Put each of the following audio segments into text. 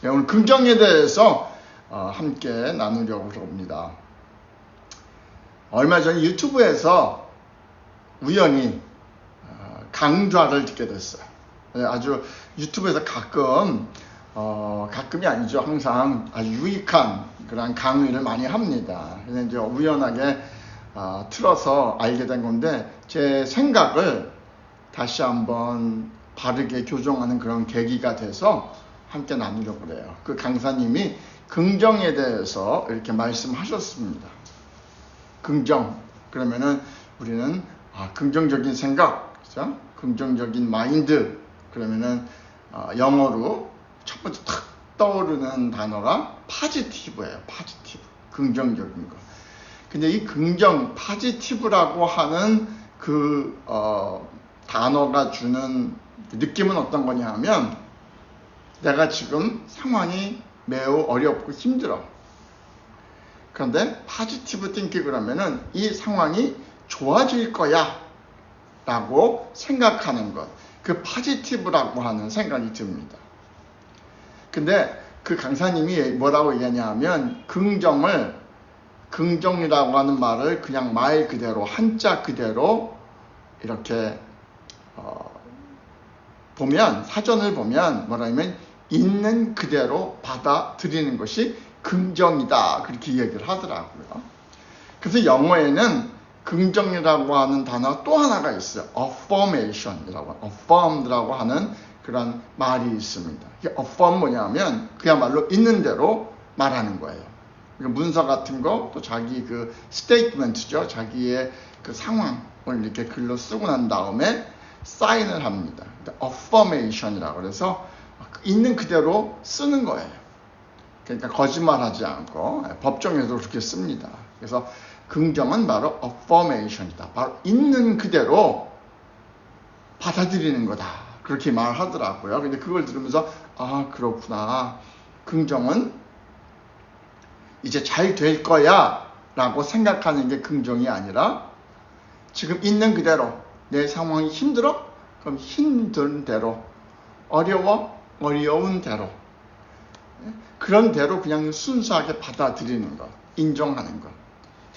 오늘 긍정에 대해서 함께 나누려고 합니다. 얼마 전 유튜브에서 우연히 강좌를 듣게 됐어요. 아주 유튜브에서 가끔이 아니죠. 항상 아주 유익한 그런 강의를 많이 합니다. 그래서 이제 우연하게 틀어서 알게 된 건데, 제 생각을 다시 한번 바르게 교정하는 그런 계기가 돼서 함께 나누려고 그래요. 그 강사님이 긍정에 대해서 이렇게 말씀하셨습니다. 긍정, 그러면은 우리는 긍정적인 생각, 그죠? 긍정적인 마인드, 그러면은 영어로 첫 번째 탁 떠오르는 단어가 파지티브예요. 파지티브, 긍정적인 거. 근데 이 긍정, 파지티브라고 하는 그 단어가 주는 느낌은 어떤 거냐 하면, 내가 지금 상황이 매우 어렵고 힘들어. 그런데 파지티브 띵킹 그러면은 이 상황이 좋아질 거야 라고 생각하는 것, 그 파지티브라고 하는 생각이 듭니다. 근데 그 강사님이 뭐라고 얘기하냐 하면, 긍정이라고 하는 말을 그냥 말 그대로, 한자 그대로 이렇게 보면, 사전을 보면 뭐라면 있는 그대로 받아들이는 것이 긍정이다, 그렇게 얘기를 하더라고요. 그래서 영어에는 긍정이라고 하는 단어 또 하나가 있어요. affirmed라고 하는 그런 말이 있습니다. affirm 뭐냐면 그야말로 있는 대로 말하는 거예요. 문서 같은 거, 또 자기 그 스테이트먼트죠. 자기의 그 상황을 이렇게 글로 쓰고 난 다음에 사인을 합니다. affirmation이라고 그래서 있는 그대로 쓰는 거예요. 그러니까 거짓말하지 않고 법정에도 그렇게 씁니다. 그래서 긍정은 바로 affirmation이다. 바로 있는 그대로 받아들이는 거다, 그렇게 말하더라고요. 근데 그걸 들으면서 그렇구나. 긍정은 이제 잘 될 거야 라고 생각하는 게 긍정이 아니라, 지금 있는 그대로, 내 상황이 힘들어? 그럼 힘든 대로, 어려운 대로, 그런 대로 그냥 순수하게 받아들이는 것, 인정하는 것.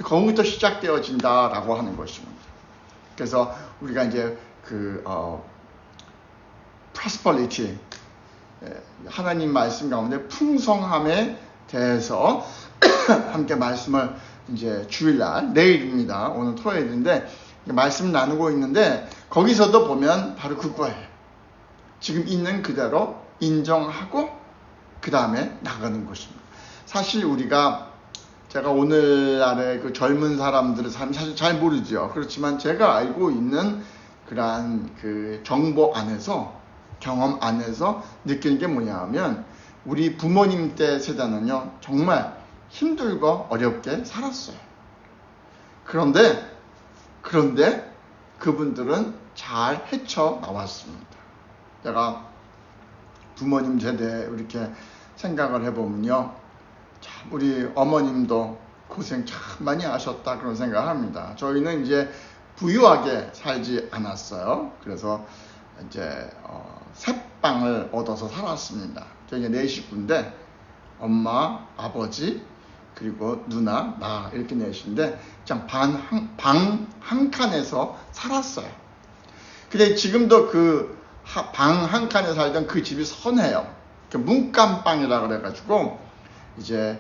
거기부터 시작되어진다라고 하는 것입니다. 그래서 우리가 이제 prosperity, 하나님 말씀 가운데 풍성함에 대해서 함께 말씀을 이제 주일날, 내일입니다. 오늘 토요일인데 말씀 나누고 있는데, 거기서도 보면 바로 그거예요. 지금 있는 그대로 인정하고 그 다음에 나가는 것입니다. 사실 제가 오늘날의 그 젊은 사람들의 삶 사실 잘 모르죠. 그렇지만 제가 알고 있는 그러한 그 정보 안에서, 경험 안에서 느끼는 게 뭐냐 하면, 우리 부모님 때 세대는요 정말 힘들고 어렵게 살았어요. 그런데 그분들은 잘 헤쳐나왔습니다. 제가 부모님 세대 이렇게 생각을 해보면요, 참 우리 어머님도 고생 참 많이 하셨다, 그런 생각을 합니다. 저희는 이제 부유하게 살지 않았어요. 그래서 이제 셋방을 얻어서 살았습니다. 저희 이제 4식구인데 엄마, 아버지, 그리고 누나, 나, 이렇게 넷인데 그냥 방 한 칸에서 살았어요. 근데 지금도 그 방 한 칸에 살던 그 집이 선해요. 문간방이라 그래가지고 이제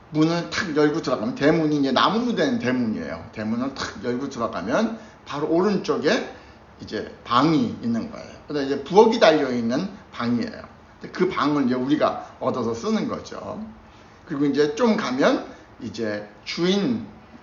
문을 탁 열고 들어가면, 대문이 이제 나무로 된 대문이에요. 대문을 탁 열고 들어가면 바로 오른쪽에 이제 방이 있는 거예요. 근데 이제 부엌이 달려 있는 방이에요. 그 방을 이제 우리가 얻어서 쓰는 거죠. 그리고 이제 좀 가면 이제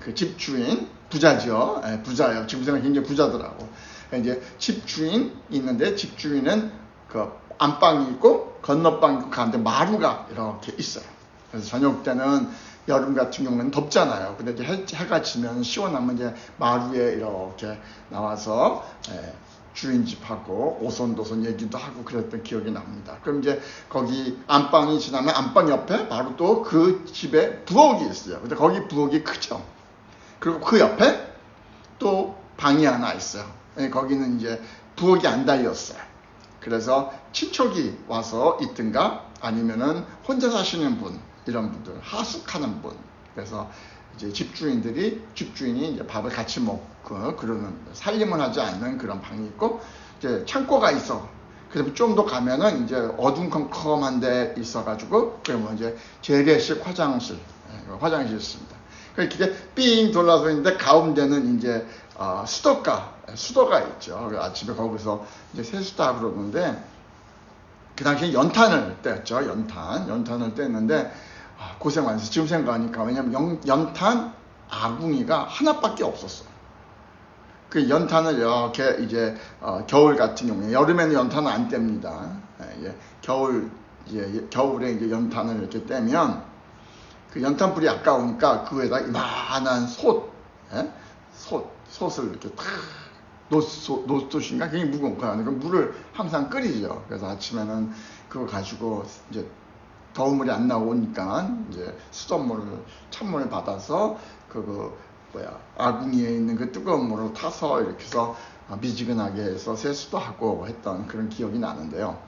그 집주인, 부자죠. 부자예요. 집주인은 굉장히 부자더라고. 이제 집주인 있는데, 집주인은 그 안방이 있고 건너방이 있고 가운데 마루가 이렇게 있어요. 그래서 저녁 때는, 여름 같은 경우는 덥잖아요. 근데 이제 해가 지면 시원하면 이제 마루에 이렇게 나와서 주인 집하고 오손도손 얘기도 하고 그랬던 기억이 납니다. 그럼 이제 거기 안방이 지나면 안방 옆에 바로 또 그 집에 부엌이 있어요. 근데 거기 부엌이 크죠. 그리고 그 옆에 또 방이 하나 있어요. 거기는 이제 부엌이 안 달렸어요. 그래서 친척이 와서 있든가 아니면은 혼자 사시는 분, 이런 분들, 하숙하는 분. 그래서 이제 집주인이 이제 밥을 같이 먹고 그러는, 살림을 하지 않는 그런 방이 있고, 이제 창고가 있어. 그다음에 좀 더 가면은 이제 어둠컴컴한 데 있어가지고, 그러면 이제 재래식 화장실 있습니다. 이렇게 삥 돌아서 있는데 가운데는 이제 수도가 있죠. 아침에 거기서 이제 세수다 그러는데, 그 당시에 연탄을 뗐죠. 연탄을 뗐는데, 고생 많았어요. 지금 생각하니까. 왜냐면 연탄 아궁이가 하나밖에 없었어. 그 연탄을 이렇게 이제 겨울 같은 경우에, 여름에는 연탄을 안 뗍니다. 겨울에 이제 연탄을 이렇게 떼면 그 연탄불이 아까우니까 그 위에다 이만한 솥을 이렇게 탁, 노솥인가? 굉장히 무거운 거 아니고 물을 항상 끓이죠. 그래서 아침에는 그거 가지고 이제 더운 물이 안 나오니까 이제 찬물을 받아서 아궁이에 있는 그 뜨거운 물을 타서 이렇게 해서 미지근하게 해서 세수도 하고 했던 그런 기억이 나는데요.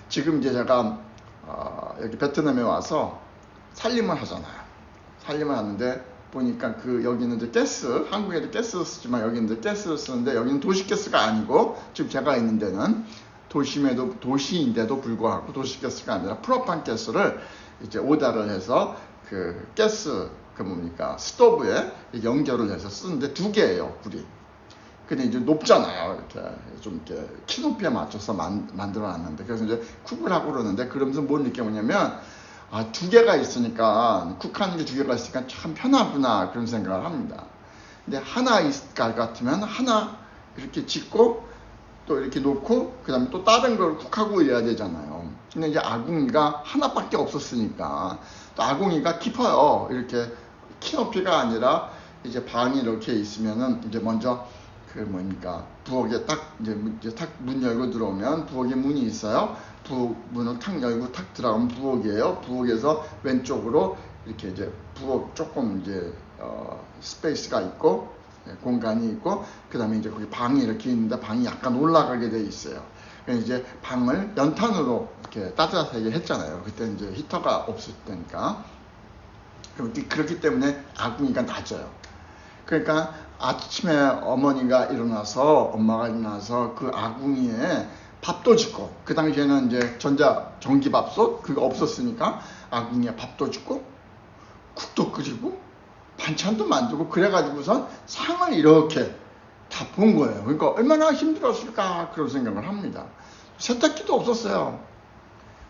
지금 이제 제가 여기 베트남에 와서 살림을 하잖아요. 살림을 하는데 보니까 여기는 이제 한국에도 가스 쓰지만 여기는 이제 가스를 쓰는데, 여기는 도시가스가 아니고, 지금 제가 있는 데는 도시인데도 불구하고 도시가스가 아니라 프로판 가스를 이제 오다를 해서 스토브에 연결을 해서 쓰는데 2개예요, 불이. 근데 이제 높잖아요. 이렇게 키 높이에 맞춰서 만들어 놨는데, 그래서 이제 쿡을 하고 그러는데, 그러면서 뭘 느껴보냐면, 2개가 있으니까, 쿡하는 게 2개가 있으니까 참 편하구나, 그런 생각을 합니다. 근데 하나 있을 같으면 하나 이렇게 짓고 또 이렇게 놓고 그 다음에 또 다른 걸 쿡하고 이래야 되잖아요. 근데 이제 아궁이가 하나밖에 없었으니까, 또 아궁이가 깊어요. 이렇게 키 높이가 아니라 이제 방이 이렇게 있으면은 이제 먼저 부엌에 딱 문 열고 들어오면 부엌에 문이 있어요. 문을 탁 열고 탁 들어가면 부엌이에요. 부엌에서 왼쪽으로 이렇게 이제 부엌 조금 이제 스페이스가 있고, 공간이 있고, 그 다음에 이제 거기 방이 이렇게 있는데, 방이 약간 올라가게 돼 있어요. 그래서 이제 방을 연탄으로 이렇게 따뜻하게 했잖아요. 그때 이제 히터가 없을 때니까. 그렇기 때문에 아궁이가 낮아요. 그러니까 아침에 엄마가 일어나서 그 아궁이에 밥도 짓고, 그 당시에는 이제 전기밥솥 그거 없었으니까 아궁이에 밥도 짓고 국도 끓이고 반찬도 만들고, 그래가지고선 상을 이렇게 다 본 거예요. 그러니까 얼마나 힘들었을까, 그런 생각을 합니다. 세탁기도 없었어요.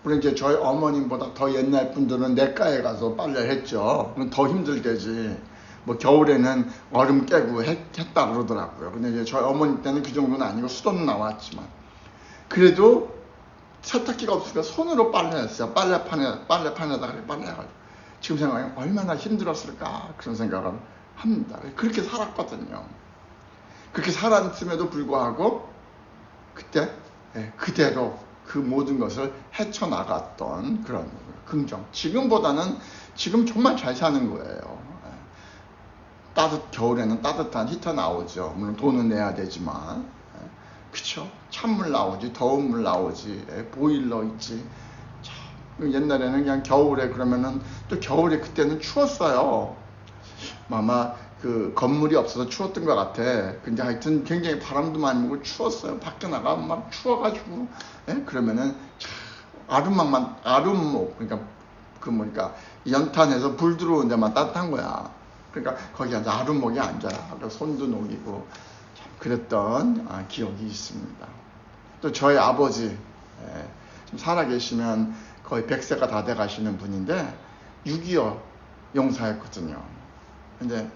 물론 이제 저희 어머님보다 더 옛날 분들은 냇가에 가서 빨래를 했죠. 그건 더 힘들겠지. 겨울에는 얼음 깨고 했다 그러더라고요. 근데 이제 저희 어머니 때는 그 정도는 아니고 수도는 나왔지만, 그래도 세탁기가 없으니까 손으로 빨래했어요. 빨래판에다가 빨래해가지고. 지금 생각하면 얼마나 힘들었을까, 그런 생각을 합니다. 그렇게 살았거든요. 그렇게 살았음에도 불구하고 그때 그대로 그 모든 것을 헤쳐나갔던 그런 긍정. 지금 정말 잘 사는 거예요. 겨울에는 따뜻한 히터 나오죠. 물론 돈은 내야 되지만, 그쵸? 찬물 나오지, 더운 물 나오지, 보일러 있지. 옛날에는 그냥 겨울에 그러면은, 또 겨울에 그때는 추웠어요. 아마 그 건물이 없어서 추웠던 것 같아. 근데 하여튼 굉장히 바람도 많이 불고 추웠어요. 밖에 나가면 막 추워가지고, 그러면은 아름목, 그러니까 연탄에서 불 들어오는 데만 따뜻한 거야. 그러니까 거기 앉아 아름목에 앉아요. 손도 녹이고 참 그랬던 기억이 있습니다. 또 저희 아버지, 지금 살아계시면 거의 100세가 다 돼 가시는 분인데 6.25 용사였거든요. 근데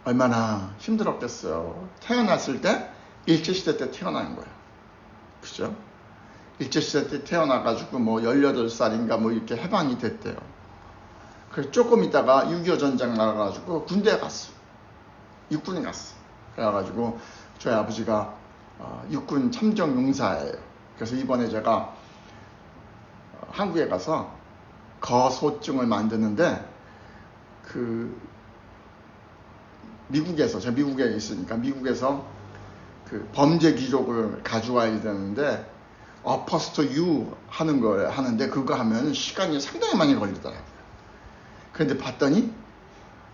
얼마나 힘들었겠어요. 태어났을 때 일제시대 때 태어난 거예요. 그죠? 일제시대 때 태어나가지고 18살인가 이렇게 해방이 됐대요. 그래서 조금 있다가 6.25 전쟁 나가가지고 군대에 갔어. 육군에 갔어. 그래가지고 저희 아버지가 육군 참정 용사예요. 그래서 이번에 제가 한국에 가서 거소증을 만드는데, 제가 미국에 있으니까 미국에서 그 범죄 기록을 가져와야 되는데, 퍼스트 U 하는 걸 하는데 그거 하면 시간이 상당히 많이 걸리더라고요. 그런데 봤더니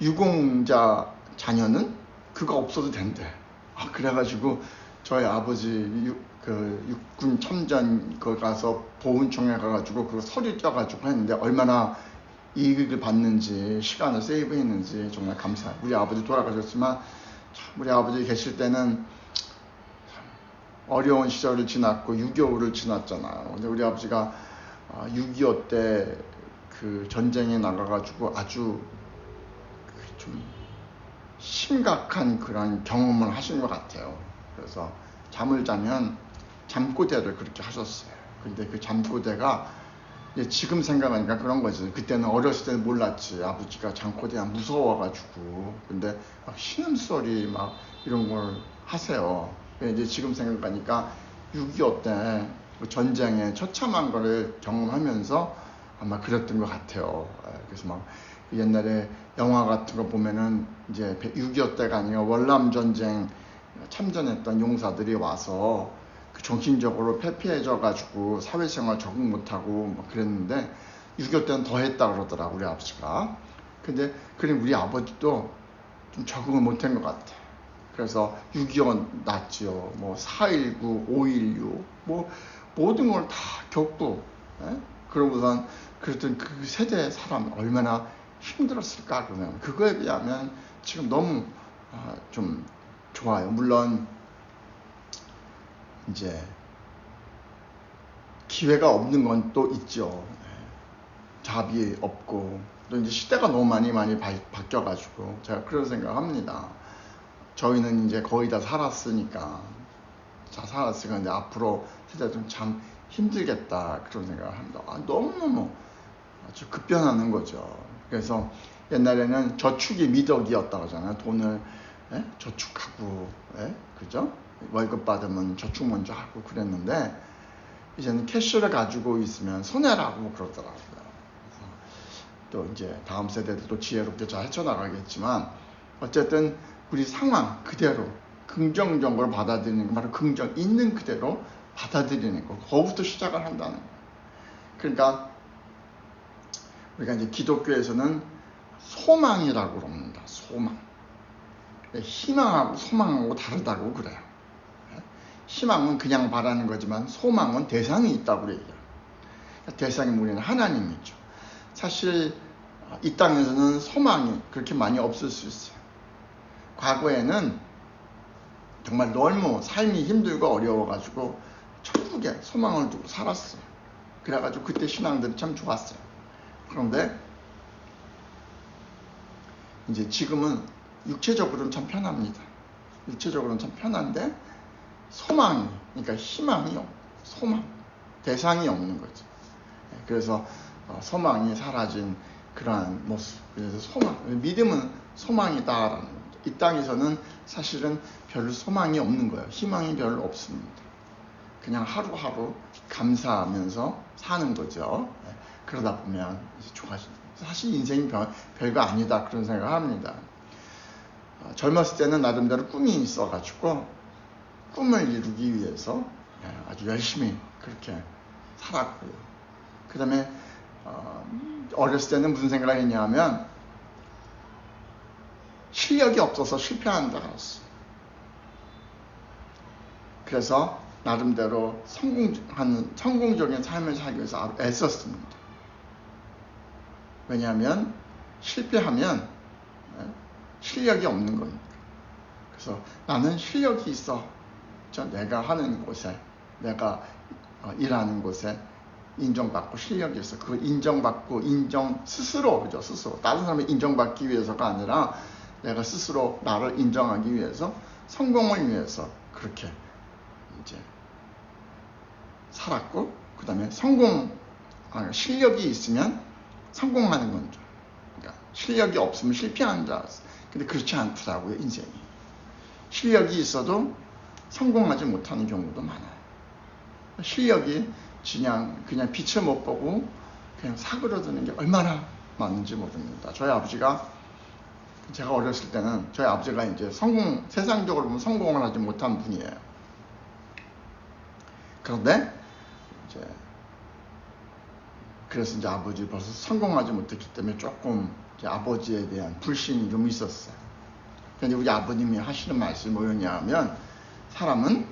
유공자 자녀는 그거 없어도 된대. 그래가지고 저희 아버지 육군 참전 거 가서 보훈청에 가가지고 그 서류 쪄가지고 했는데 얼마나 이익을 받는지 시간을 세이브했는지 정말 감사해요. 우리 아버지 돌아가셨지만 우리 아버지 계실 때는 어려운 시절을 지났고 6.25를 지났잖아요. 근데 우리 아버지가 6.25 때 그 전쟁에 나가가지고 아주 좀 심각한 그런 경험을 하신 것 같아요. 그래서 잠을 자면 잠꼬대를 그렇게 하셨어요. 근데 그 잠꼬대가 지금 생각하니까 그런 거지. 그때는 어렸을 때는 몰랐지. 아버지가 잠꼬대가 무서워가지고. 근데 막 신음소리 막 이런 걸 하세요. 이제 지금 생각하니까 6.25 때 전쟁에 처참한 거를 경험하면서 아마 그랬던 것 같아요. 그래서 막 옛날에 영화 같은 거 보면은 이제 6.25 때가 아니라 월남 전쟁 참전했던 용사들이 와서 그 정신적으로 패폐해져 가지고 사회생활 적응 못하고 막 그랬는데 6.25 때는 더 했다 그러더라 우리 아버지가. 근데 그럼 우리 아버지도 좀 적응을 못한 것 같아. 그래서 6.25 났지요. 뭐 4.19, 5.16 뭐 모든 걸 다 겪고 그러고선 그랬던 그 세대 사람 얼마나 힘들었을까. 그러면 그거에 비하면 지금 너무 좀 좋아요. 물론 이제 기회가 없는 건 또 있죠. 잡이 없고 또 이제 시대가 너무 많이 바뀌어가지고 제가 그런 생각합니다. 저희는 이제 거의 다 살았으니까 이제 앞으로 세대 좀 참 힘들겠다 그런 생각을 합니다. 너무너무 아주 급변하는 거죠. 그래서 옛날에는 저축이 미덕이었다고 하잖아요. 돈을 저축하고 그죠? 월급 받으면 저축 먼저 하고 그랬는데 이제는 캐시를 가지고 있으면 손해라고 그러더라고요. 그래서 또 이제 다음 세대들도 지혜롭게 잘 헤쳐나가겠지만 어쨌든 우리 상황 그대로 긍정적으로 받아들이는 거, 바로 긍정 있는 그대로 받아들이는 거, 거기부터 시작을 한다는 거예요. 그러니까 우리가 이제 기독교에서는 소망이라고 그럽니다. 소망. 희망하고 소망하고 다르다고 그래요. 희망은 그냥 바라는 거지만 소망은 대상이 있다고 얘기해요. 대상이 우리는 하나님이죠. 사실 이 땅에서는 소망이 그렇게 많이 없을 수 있어요. 과거에는 정말 너무 삶이 힘들고 어려워가지고 천국에 소망을 두고 살았어요. 그래가지고 그때 신앙들이 참 좋았어요. 그런데 이제 지금은 육체적으로는 참 편합니다. 육체적으로는 참 편한데 소망이, 그러니까 희망이 소망, 대상이 없는 거죠. 그래서 소망이 사라진 그러한 모습. 그래서 소망, 믿음은 소망이다라는 거죠. 이 땅에서는 사실은 별 소망이 없는 거예요. 희망이 별로 없습니다. 그냥 하루하루 감사하면서 사는 거죠. 그러다 보면 이제 좋아집니다. 사실 인생이 별거 아니다 그런 생각을 합니다. 젊었을 때는 나름대로 꿈이 있어가지고 꿈을 이루기 위해서 아주 열심히 그렇게 살았고요. 그 다음에 어렸을 때는 무슨 생각을 했냐면 실력이 없어서 실패하는 줄 알았어요. 그래서 나름대로 성공적인 삶을 살기 위해서 애썼습니다. 왜냐하면 실패하면 실력이 없는 거니까. 그래서 나는 실력이 있어. 내가 하는 곳에, 내가 일하는 곳에 인정받고 실력이 있어. 그 인정받고 스스로, 그죠? 스스로. 다른 사람이 인정받기 위해서가 아니라 내가 스스로 나를 인정하기 위해서, 성공을 위해서 그렇게 이제 살았고, 그 다음에 실력이 있으면 성공하는 건 줄. 그러니까 실력이 없으면 실패하는 줄 알았어. 근데 그렇지 않더라고요, 인생이. 실력이 있어도 성공하지 못하는 경우도 많아요. 실력이 그냥 빛을 못 보고 그냥 사그러드는 게 얼마나 많은지 모릅니다. 저희 아버지가, 제가 어렸을 때는 저희 아버지가 이제 세상적으로 보면 성공을 하지 못한 분이에요. 그런데 이제 그래서 이제 아버지 벌써 성공하지 못했기 때문에 조금 이제 아버지에 대한 불신이 좀 있었어요. 근데 우리 아버님이 하시는 말씀이 뭐였냐면 사람은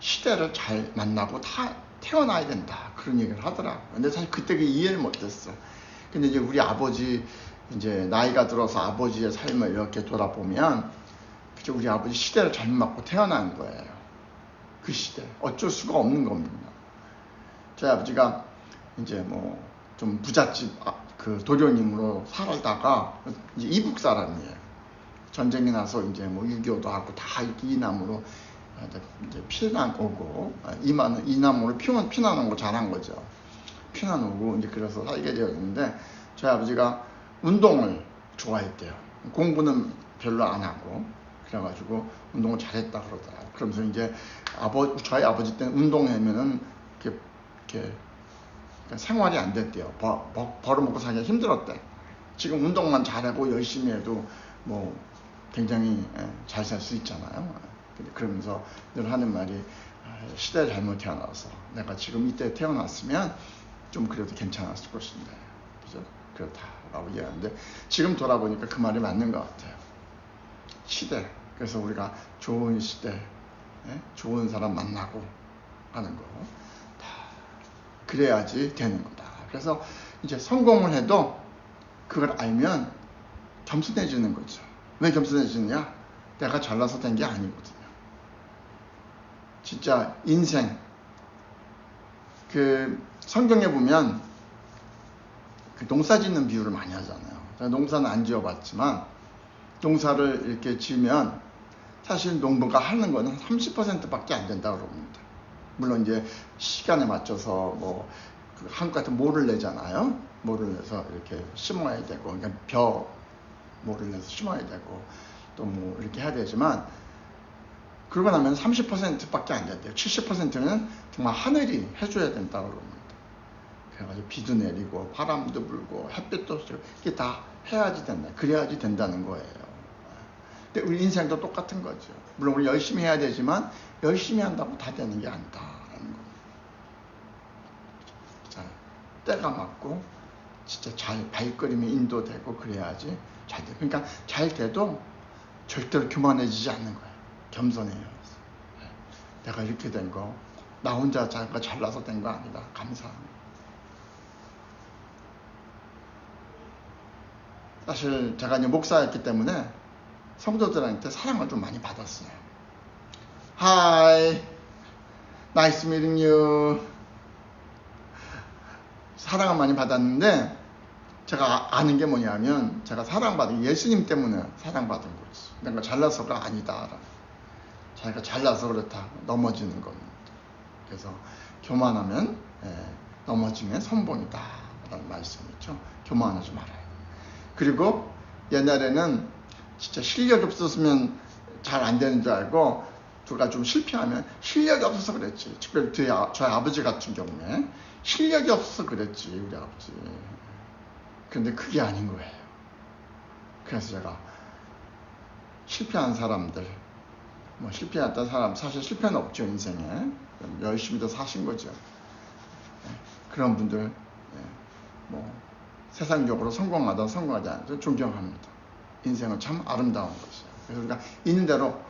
시대를 잘 만나고 다 태어나야 된다 그런 얘기를 하더라고요. 근데 사실 그때 그 이해를 못했어. 근데 이제 우리 아버지 이제 나이가 들어서 아버지의 삶을 이렇게 돌아보면 그저 우리 아버지 시대를 잘못 맞고 태어난 거예요. 그 시대 어쩔 수가 없는 겁니다. 저희 아버지가 이제 뭐 좀 부잣집 그 도련님으로 살다가 이제 이북 사람이에요. 전쟁이 나서 이제 뭐 6.25도 하고 다 이남으로 이제 피난 오고 이남으로 피난 오고 잘한 거죠. 피난 오고 이제 그래서 살게 되었는데 저희 아버지가 운동을 좋아했대요. 공부는 별로 안 하고 그래가지고 운동을 잘했다 그러더라고요. 그러면서 이제 저희 아버지 때는 운동하면은 이렇게 생활이 안 됐대요. 벌어먹고 살기가 힘들었대. 지금 운동만 잘하고 열심히 해도 뭐 굉장히 잘 살 수 있잖아요. 그러면서 늘 하는 말이 시대를 잘못 태어나서 내가 지금 이때 태어났으면 좀 그래도 괜찮았을 것인데 그죠? 그렇다라고 얘기하는데 지금 돌아보니까 그 말이 맞는 것 같아요. 시대. 그래서 우리가 좋은 시대, 좋은 사람 만나고 하는 거. 그래야지 되는 거다. 그래서 이제 성공을 해도 그걸 알면 겸손해지는 거죠. 왜 겸손해지느냐? 내가 잘나서 된 게 아니거든요. 진짜 인생 그 성경에 보면 그 농사 짓는 비유를 많이 하잖아요. 제가 농사는 안 지어봤지만 농사를 이렇게 지으면 사실 농부가 하는 거는 30%밖에 안 된다고 그럽니다. 물론 이제 시간에 맞춰서 뭐 한국 같은 모를 내잖아요. 모를 내서 이렇게 심어야 되고, 그러니까 모를 내서 심어야 되고, 또 뭐 이렇게 해야 되지만 그러고 나면 30%밖에 안 된대요. 70%는 정말 하늘이 해줘야 된다고 그럽니다. 그래가지고 비도 내리고 바람도 불고 햇빛도 쏘고 이게 다 해야지 된다. 그래야지 된다는 거예요. 근데 우리 인생도 똑같은 거죠. 물론 우리 열심히 해야 되지만 열심히 한다고 다 되는 게 아니다라는 거. 자, 때가 맞고 진짜 잘 발걸음이 인도되고 그래야지 잘 돼. 그러니까 잘 돼도 절대로 교만해지지 않는 거예요. 겸손해요. 내가 이렇게 된 거, 나 혼자 잘나서 된 거 아니다. 감사합니다. 사실 제가 이제 목사였기 때문에 성도들한테 사랑을 좀 많이 받았어요. Hi, nice meeting you. 사랑을 많이 받았는데 제가 아는 게 뭐냐면 제가 사랑받은 게 예수님 때문에 사랑받은 거지. 내가 잘나서가 아니다. 자기가 잘나서 그렇다. 넘어지는 겁니다. 그래서 교만하면 넘어지면 선봉이다 라는 말씀이죠. 교만하지 말아요. 그리고 옛날에는 진짜 실력이 없었으면 잘 안 되는 줄 알고 누가 좀 실패하면 실력이 없어서 그랬지. 특별히 저희 아버지 같은 경우에 실력이 없어서 그랬지, 우리 아버지. 근데 그게 아닌 거예요. 그래서 제가 실패한 사람들, 뭐 실패했던 사람, 사실 실패는 없죠, 인생에. 열심히 더 사신 거죠. 그런 분들, 뭐 세상적으로 성공하다 성공하지 않아도 존경합니다. 인생은 참 아름다운 것이에요. 그래서 우리가 있는 대로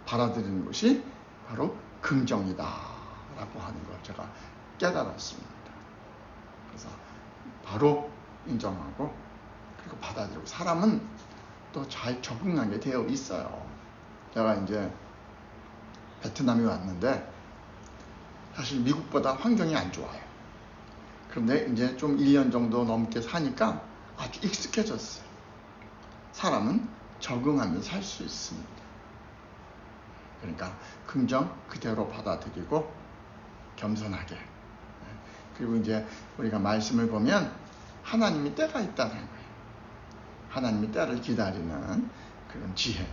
받아들이는 것이 바로 긍정이다 라고 하는 걸 제가 깨달았습니다. 그래서 바로 인정하고 그리고 받아들이고 사람은 또 잘 적응하게 되어 있어요. 제가 이제 베트남에 왔는데 사실 미국보다 환경이 안 좋아요. 그런데 이제 좀 1년 정도 넘게 사니까 아주 익숙해졌어요. 사람은 적응하면서 살 수 있습니다. 그러니까 긍정 그대로 받아들이고 겸손하게. 그리고 이제 우리가 말씀을 보면 하나님이 때가 있다는 거예요. 하나님이 때를 기다리는 그런 지혜.